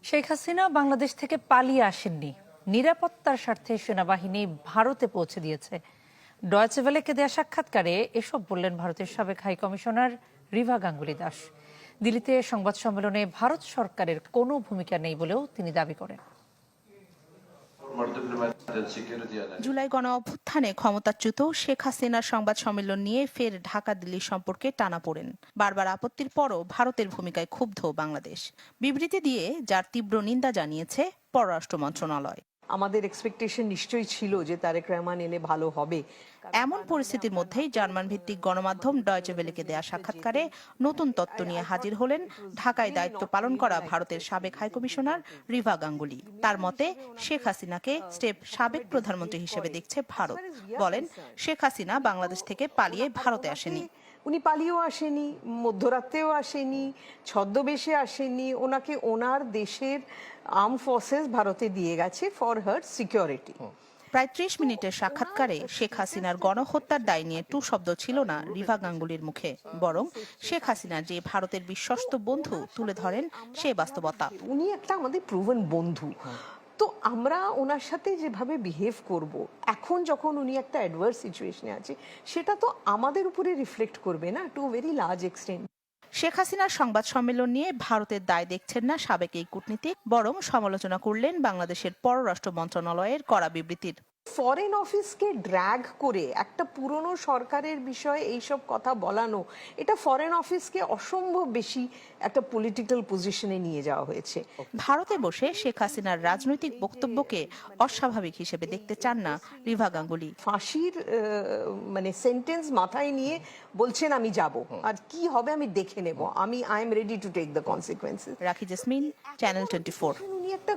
শেখ হাসিনা বাংলাদেশ থেকে পালিয়ে আসেননি, নিরাপত্তার স্বার্থে সেনাবাহিনী ভারতে পৌঁছে দিয়েছে। ডয়েচে ভেলেকে দেয়া সাক্ষাৎকারে এসব বললেন ভারতের সাবেক হাই কমিশনার রিভা গাঙ্গুলি দাস। দিল্লিতে সংবাদ সম্মেলনে ভারত সরকারের কোনো ভূমিকা নেই বলেও তিনি দাবি করেন। জুলাই গণ অভ্যুত্থানে ক্ষমতাচ্যুত শেখ হাসিনার সংবাদ সম্মেলন নিয়ে ফের ঢাকা দিল্লি সম্পর্কে টানাপোড়েন। বারবার আপত্তির পরও ভারতের ভূমিকায় ক্ষুব্ধ বাংলাদেশ। বিবৃতি দিয়ে যার তীব্র নিন্দা জানিয়েছে পররাষ্ট্র মন্ত্রণালয়। আমাদের এক্সপেকটেশন নিশ্চয়ই ছিল যে তারেক রহমান এলে ভালো হবে। এমন পরিস্থিতির মধ্যেই জার্মান ভিত্তিক গণমাধ্যম ডয়েচে ভেলেকে দেয়া সাক্ষাৎকারে নতুন তত্ত্ব নিয়ে হাজির হলেন ঢাকায় দায়িত্ব পালন করা ভারতের সাবেক হাইকমিশনার রিভা গাঙ্গুলি। তার মতে শেখ হাসিনাকে সাবেক প্রধানমন্ত্রী হিসেবে দেখছে ভারত। বলেন, শেখ হাসিনা বাংলাদেশ থেকে পালিয়ে ভারতে আসেনি। উনি পালিয়েও আসেনি, মধ্যরাত্রেও আসেনি, ছদ্মবেশে আসেনি। ওনাকে ওনার দেশের আর্ম ফোর্সেস ভারতে দিয়ে গেছে ফর হার সিকিউরিটি। প্রায় ৩০ মিনিটের সাক্ষাৎকারে শেখ হাসিনার গণহত্যার দায় নিয়ে টু শব্দ ছিল না রিভা গাঙ্গুলির মুখে, বরং শেখ হাসিনা যে ভারতের বিশ্বস্ত বন্ধু তুলে ধরেন সে বাস্তবতা। উনি একটা আমাদের প্রুভেন বন্ধু। তো আমরা ওনার সাথে যেভাবে বিহেভ করব, এখন যখন উনি একটা অ্যাডভার্স সিচুয়েশনে আছে, সেটা তো আমাদের উপরে রিফ্লেক্ট করবে না to very large extent. Sheikh হাসিনার সংবাদ সম্মেলন নিয়ে ভারতের দায় দেখছেন না সাবেক এই কূটনীতিক, বরং সমালোচনা করলেন বাংলাদেশের পররাষ্ট্র মন্ত্রণালয়ের করা বিবৃতির। ফরেন অফিসকে ড্র্যাগ করে একটা পুরনো সরকারের বিষয়ে এইসব কথা বলানো, এটা ফরেন অফিসকে অসম্ভব বেশি একটা পলিটিক্যাল পজিশনে নিয়ে যাওয়া হয়েছে। ভারতে বসে শেখ হাসিনার রাজনৈতিক বক্তব্যকে অস্বাভাবিক হিসেবে দেখতে চান না রিভা গাঙ্গুলি। ফাঁসির মানে সেন্টেন্স মাথায় নিয়ে বলছেন আমি যাব, আর কি হবে আমি দেখে নেব, I am ready to take the consequences. Rakhi Jesmin, channel 24। উনি একটা